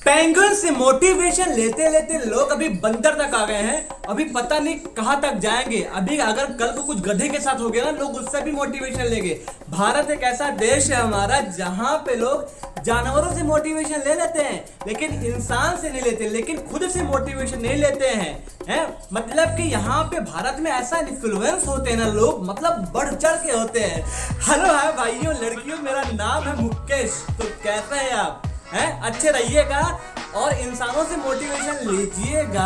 Penguin से motivation लेते लेते लोग अभी बंदर तक आ गए हैं। अभी पता नहीं कहां तक जाएंगे। अभी अगर कल को कुछ गधे के साथ हो गया ना, लोग उससे भी मोटिवेशन लेंगे। भारत एक ऐसा देश है हमारा जहां पे लोग जानवरों से मोटिवेशन ले लेते हैं लेकिन इंसान से नहीं लेते, लेकिन खुद से मोटिवेशन नहीं लेते हैं। मतलब कि यहाँ पे भारत में ऐसा इन्फ्लुएंस होते हैं ना लोग, मतलब बढ़ चढ़ के होते हैं। हेलो हाय भाइयों लड़कियों, मेरा नाम है मुकेश। तो कैसे हैं आप? अच्छे रहिएगा और इंसानों से मोटिवेशन लीजिएगा।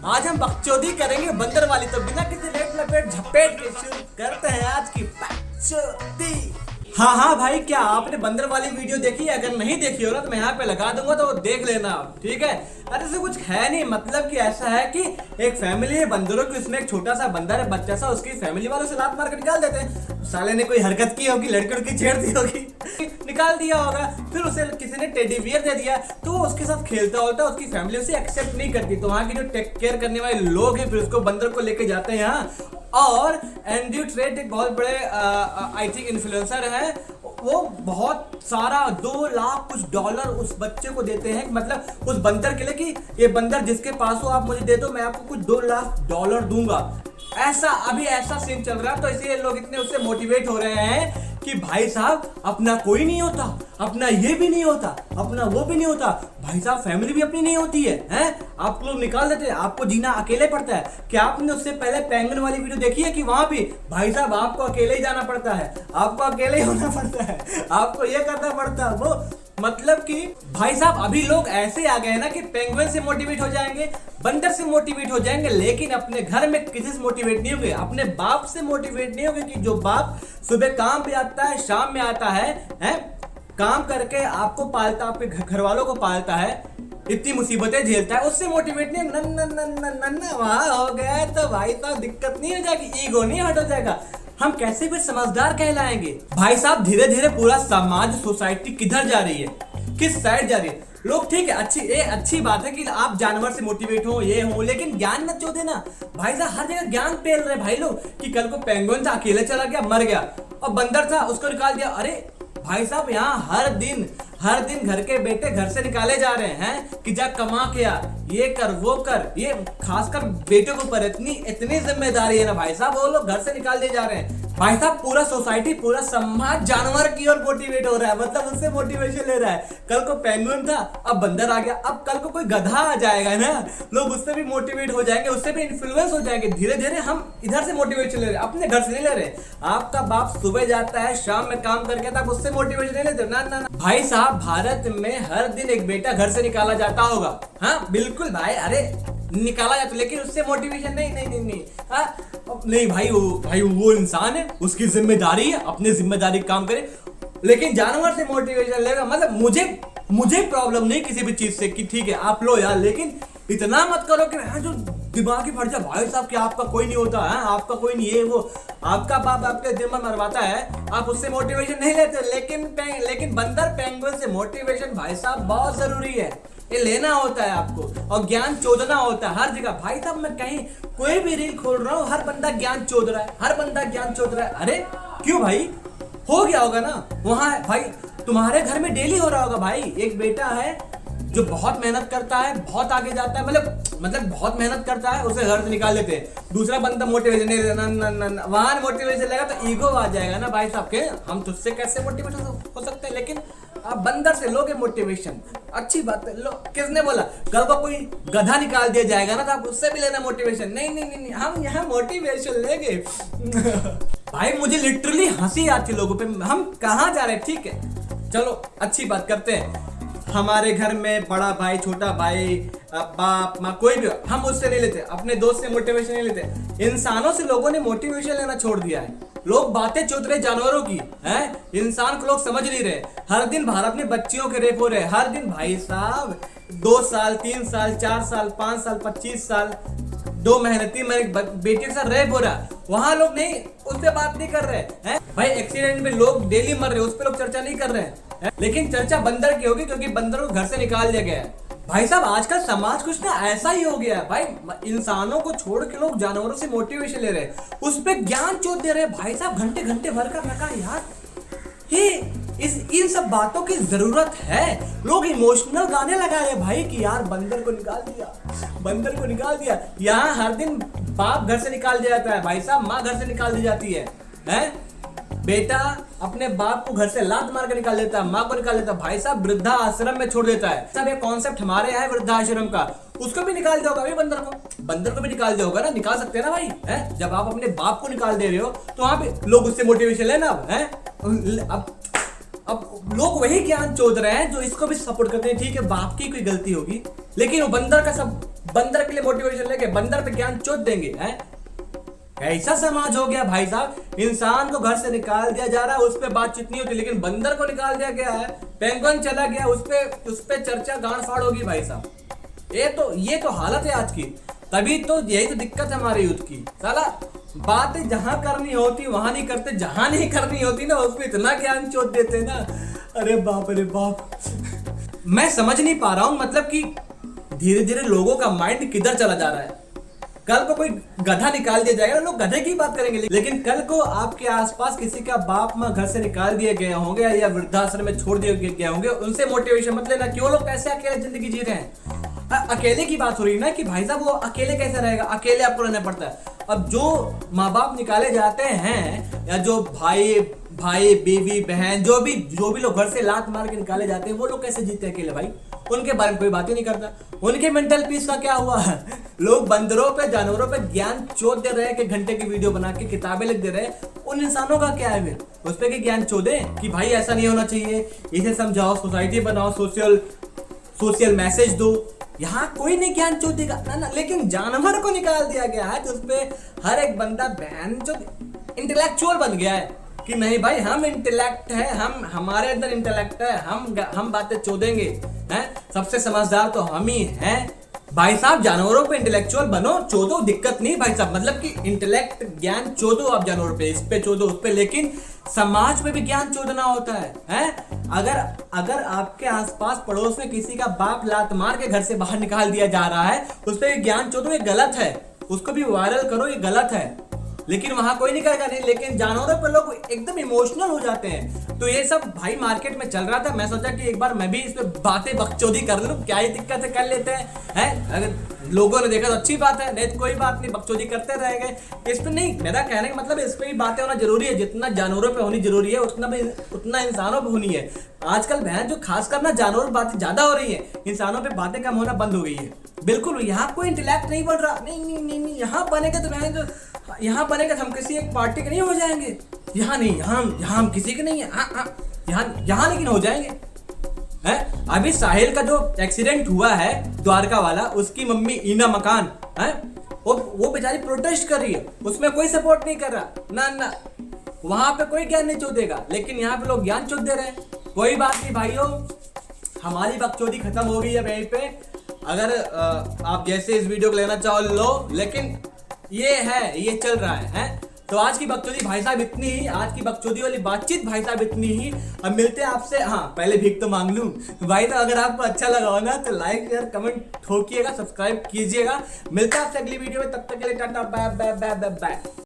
आज हम बकचोदी करेंगे बंदर वाली, तो बिना किसी लेट लपेट झपेट के शुरू करते हैं आज की बकचोदी। हाँ भाई, क्या आपने बंदर वाली वीडियो देखी है? अगर नहीं देखी हो ना तो मैं यहाँ पे लगा दूंगा, तो देख लेना आप, ठीक है। अरे इससे कुछ है नहीं, मतलब कि ऐसा है कि एक फैमिली है बंदरों की, उसमें एक छोटा सा बंदर है, बच्चा सा, उसकी फैमिली वालों से लात मार कर निकाल देते हैं। साले ने कोई हरकत की होगी, लड़की उड़की छेड़ दी होगी, निकाल दिया होगा। फिर उसे किसी ने टेडी बियर दे दिया तो वो उसके साथ खेलता होता है, उसकी फैमिली उसे एक्सेप्ट नहीं करती। तो वहाँ की जो टेक केयर करने वाले लोग हैं फिर उसको बंदर को लेके जाते हैं यहाँ। और एंड्रयू टेट एक बहुत बड़े आई थिंक इन्फ्लुएंसर है, वो बहुत सारा $2 लाख उस बच्चे को देते हैं, मतलब उस बंदर के लिए कि ये बंदर जिसके पास हो आप मुझे दे दो, मैं आपको कुछ $2 लाख दूंगा। ऐसा सीन चल रहा है। तो इसलिए लोग इतने उससे मोटिवेट हो रहे हैं कि भाई साहब अपना कोई नहीं होता, अपना ये भी नहीं होता, अपना वो भी नहीं होता। भाई साहब फैमिली भी अपनी नहीं होती है? आप लोग निकाल देते हैं, आपको जीना अकेले पड़ता है। क्या आपने उससे पहले पेंगुइन वाली वीडियो देखी है कि वहां भी भाई साहब आपको अकेले ही जाना पड़ता है, आपको अकेले ही होना पड़ता है, आपको ये करना पड़ता है वो। मतलब कि भाई साहब अभी लोग ऐसे आ गए हैं ना कि पेंगुइन से मोटिवेट हो जाएंगे, बंदर से मोटिवेट हो जाएंगे, लेकिन अपने घर में किसी से मोटिवेट नहीं होंगे, अपने बाप से मोटिवेट नहीं होंगे। कि जो बाप सुबह काम पे आता है, शाम में आता है काम करके आपको पालता, आपके घर वालों को पालता है, इतनी मुसीबतें झेलता है, उससे मोटिवेट नहीं। नन्ना वहां हो गया तो भाई साहब दिक्कत नहीं हो जाएगी, ईगो नहीं हट हो जाएगा, हम कैसे भी समझदार कहलाएंगे। भाई साहब धीरे धीरे पूरा समाज सोसाइटी किधर जा रही है, किस साइड जा रही है? लोग ठीक है, अच्छी बात है कि आप जानवर से मोटिवेट हो, ये हो, लेकिन ज्ञान मत चो देना। भाई साहब हर जगह ज्ञान पेल रहे भाई लोग कि कल को पेंगुइन था अकेले चला गया मर गया, और बंदर था उसको निकाल दिया। अरे भाई साहब यहाँ हर दिन घर के बेटे घर से निकाले जा रहे हैं कि जा कमा के आ, ये कर वो कर। ये खासकर बेटों के ऊपर इतनी जिम्मेदारी है ना भाई साहब, वो लोग घर से निकाल दिए जा रहे हैं। भाई साहब पूरा सोसाइटी, पूरा समाज जानवर की ओर मोटिवेट हो रहा है, मतलब उससे मोटिवेशन ले रहा है। कल को पेंगुइन था, अब बंदर आ गया, अब कल को कोई गधा आ जाएगा ना, लोग उससे भी मोटिवेट हो जाएंगे, उससे भी इन्फ्लुएंस हो जाएंगे। धीरे धीरे हम इधर से मोटिवेशन ले रहे हैं, अपने घर से नहीं ले रहे। आपका बाप सुबह जाता है, शाम में काम करके आता है, उससे मोटिवेशन नहीं लेते ना। भाई साहब भारत में हर दिन एक बेटा घर से निकाला जाता होगा। हाँ बिल्कुल भाई, अरे निकाला जाता, लेकिन उससे मोटिवेशन नहीं भाई वो इंसान है, उसकी जिम्मेदारी है, अपनी जिम्मेदारी काम करे। लेकिन जानवर से मोटिवेशन लेगा, मतलब मुझे प्रॉब्लम नहीं किसी भी चीज से कि ठीक है आप लो यार, लेकिन इतना मत करो कि जो दिमाग ही फट जाए। भाई साहब कि आपका कोई नहीं होता है, आपका कोई नहीं है, वो आपका बाप आपके दिल में मरवाता है, आप उससे मोटिवेशन नहीं लेते। लेकिन बंदर पेंगुइन से मोटिवेशन भाई साहब बहुत जरूरी है, ये लेना होता है आपको, और ज्ञान चोदना होता है हर जगह। भाई साहब मैं कहीं कोई भी रील खोल रहा हूँ, हर बंदा ज्ञान चोद रहा है, हर बंदा ज्ञान चोद रहा है। अरे क्यों भाई, हो गया होगा ना वहां भाई, तुम्हारे घर में डेली हो रहा होगा भाई। एक बेटा है जो बहुत मेहनत करता है, बहुत आगे जाता है, मतलब बहुत मेहनत करता है, उसे घर से निकाल देते हैं। दूसरा बंदा मोटिवेशन नहीं देना, वहां मोटिवेशन लेगा तो ईगो आ जाएगा ना भाई साहब के, हम तुझसे कैसे मोटिवेट हो सकते हैं। लेकिन आप बंदर से लोगे मोटिवेशन, अच्छी बात है। किसने बोला कल को कोई गधा निकाल दिया जाएगा ना तो आप उससे भी लेना मोटिवेशन? नहीं, हम यहाँ मोटिवेशन लेंगे। भाई मुझे लिटरली हंसी आती लोगों पे, हम कहाँ जा रहे हैं? ठीक है चलो अच्छी बात करते हैं। हमारे घर में बड़ा भाई, छोटा भाई, बाप माँ, कोई भी, हम उससे नहीं लेते, अपने दोस्त से मोटिवेशन नहीं लेते। इंसानों से लोगों ने मोटिवेशन लेना छोड़ दिया है। लोग बातें चोद रहे जानवरों की, हैं? इंसान को लोग समझ नहीं रहे। हर दिन भारत में बच्चियों के रेप हो रहे हैं, हर दिन भाई साहब 2 साल 3 साल 4 साल 5 साल 25 साल 2 महीने 3 महीने बेटे के साथ रेप हो रहा है। वहां लोग नहीं, उस पर बात नहीं कर रहे हैं। भाई एक्सीडेंट में लोग डेली मर रहे हैं, उस पर लोग चर्चा नहीं कर रहे हैं। लेकिन चर्चा बंदर की होगी क्योंकि बंदर को घर से निकाल दिया गया है। भाई साहब आजकल समाज कुछ ना ऐसा ही हो गया है भाई, इंसानों को छोड़ के लोग जानवरों से मोटिवेशन ले रहे हैं, उस पे ज्ञान चोट दे रहे हैं भाई साहब घंटे घंटे भर का। मैं कहा यार ये इस इन सब बातों की जरूरत है। लोग इमोशनल गाने लगा रहे भाई कि यार बंदर को निकाल दिया, बंदर को निकाल दिया। यहाँ हर दिन बाप घर से निकाल दिया जाता है भाई साहब, माँ घर से निकाल दी जाती है, हैं? बेटा अपने बाप को घर से लात मार के निकाल देता है, माँ को निकाल देता है, भाई साहब वृद्धा आश्रम में छोड़ देता है। सब ये कॉन्सेप्ट हमारे यहाँ है वृद्धा आश्रम का, उसको भी निकाल दिया होगा भाई, बंदर को भी निकाल दिया होगा ना, निकाल सकते हैं ना भाई, हैं? जब आप अपने बाप को निकाल दे रहे हो तो वहां पे लोग उससे मोटिवेशन लेना अब, हैं? अब लोग वही ज्ञान चोद रहे हैं जो इसको भी सपोर्ट करते हैं। ठीक है, बाप की कोई गलती होगी, लेकिन वो बंदर का सब बंदर के लिए मोटिवेशन लेके बंदर पे ज्ञान चोद देंगे, हैं? कैसा समाज हो गया भाई साहब। इंसान को घर से निकाल दिया जा रहा है, उस पर बातचीत नहीं होती, लेकिन बंदर को निकाल दिया गया है, पेंगुइन चला गया, उस पे चर्चा गांड फाड़ होगी भाई साहब। ये तो हालत है आज की। तभी तो यही तो दिक्कत है हमारे यूथ की, साला बातें जहां करनी होती वहां नहीं करते, जहां नहीं करनी होती ना उसमें इतना ज्ञान चोट देते हैं ना, अरे बाप। मैं समझ नहीं पा रहा हूं, मतलब कि धीरे धीरे लोगों का माइंड किधर चला जा रहा है। कल को कोई गधा निकाल दिया जाएगा, लोग गधे की बात करेंगे, लेकिन कल को आपके आसपास किसी का बाप माँ घर से निकाल दिए गए होंगे या वृद्धाश्रम में छोड़ दिए गए होंगे, उनसे मोटिवेशन मत लेना। क्यों लोग कैसे अकेले जिंदगी जी रहे हैं? अकेले की बात हो रही है ना कि भाई साहब वो अकेले कैसे रहेगा, अकेले आपको रहना पड़ता है। अब जो माँ बाप निकाले जाते हैं या जो भाई बीवी बहन जो भी लोग घर से लात मार के निकाले जाते हैं, वो लोग कैसे जीते अकेले भाई? उनके बारे में कोई बात ही नहीं करता। उनके मेंटल पीस का क्या हुआ? लोग बंदरों पे जानवरों पे ज्ञान चोद दे रहे हैं कि घंटे की वीडियो बना के किताबें लिख दे रहे हैं। उन इंसानों का क्या है फिर? उस पे ज्ञान चोदे कि भाई ऐसा नहीं होना चाहिए, इसे समझाओ, सोसाइटी बनाओ, सोशल मैसेज दो। यहाँ कोई नहीं ज्ञान चोदेगा ना, लेकिन जानवर को निकाल दिया गया है, तो उसपे हर एक बंदा बहन जो इंटेलेक्चुअल बन गया है कि नहीं भाई हम इंटेलेक्ट है, हमारे अंदर इंटेलेक्ट है, हम बातें चोदेंगे, हैं? सबसे समझदार तो हम ही हैं भाई साहब। जानवरों पे इंटेलेक्चुअल बनो, चोदो, दिक्कत नहीं भाई साहब, मतलब कि इंटेलेक्ट ज्ञान चोदो आप जानवरों पे, इस पे चोदो, उस पे, लेकिन समाज में भी ज्ञान चोदना होता है, हैं? अगर आपके आसपास पड़ोस में किसी का बाप लात मार के घर से बाहर निकाल दिया जा रहा है, उस पे ज्ञान चोदो, ये गलत है, उसको भी वायरल करो, ये गलत है, लेकिन वहां कोई नहीं करेगा नहीं। लेकिन जानवरों पर लोग एकदम इमोशनल हो जाते हैं। तो ये सब भाई मार्केट में चल रहा था, मैं सोचा कि एक बार मैं भी इस पे बातें बकचोदी कर लूं, क्या ही दिक्कत है, कर लेते हैं? अगर लोगों ने देखा तो अच्छी बात है, नहीं तो कोई बात नहीं, बकचोदी करते रहेंगे। इस पे नहीं, मेरा कहने का मतलब इस पे भी बातें होना जरूरी है, जितना जानवरों पे होनी जरूरी है उतना इंसानों पे होनी है। आजकल बहन जो खास करना जानवरों पर बातें ज्यादा हो रही है, इंसानों पे बातें कम होना बंद हो गई है। बिल्कुल यहाँ कोई इंटेलेक्ट नहीं बन रहा, नहीं, यहाँ बनेगा तो बहन जो यहाँ बनेगा हम किसी एक पार्टी के नहीं हो जाएंगे, यहाँ नहीं, यहाँ हम किसी के नहीं है, यहाँ लेकिन हो जाएंगे, हैं? अभी साहिल का जो एक्सीडेंट हुआ है द्वारका वाला, उसकी मम्मी ईना मकान, हैं? वो बेचारी प्रोटेस्ट कर रही है, उसमें कोई सपोर्ट नहीं कर रहा ना, वहां पे कोई ज्ञान नहीं चोदेगा, लेकिन यहाँ पे लोग ज्ञान चोद दे रहे हैं। कोई बात नहीं भाइयों, हमारी बकचोदी खत्म हो गई है यहीं पे। अगर आप जैसे इस वीडियो को लेना चाहो लो, लेकिन ये चल रहा है? तो आज की बकचोदी भाई साहब इतनी ही, आज की बकचोदी वाली बातचीत भाई साहब इतनी ही। अब मिलते हैं आपसे, हाँ पहले भीख तो मांग लूं भाई, तो अगर आपको अच्छा लगा हो ना तो लाइक शेयर कमेंट ठोकिएगा, सब्सक्राइब कीजिएगा। मिलते हैं आपसे अगली वीडियो में, तब तक के लिए tata, bye bye bye bye bye.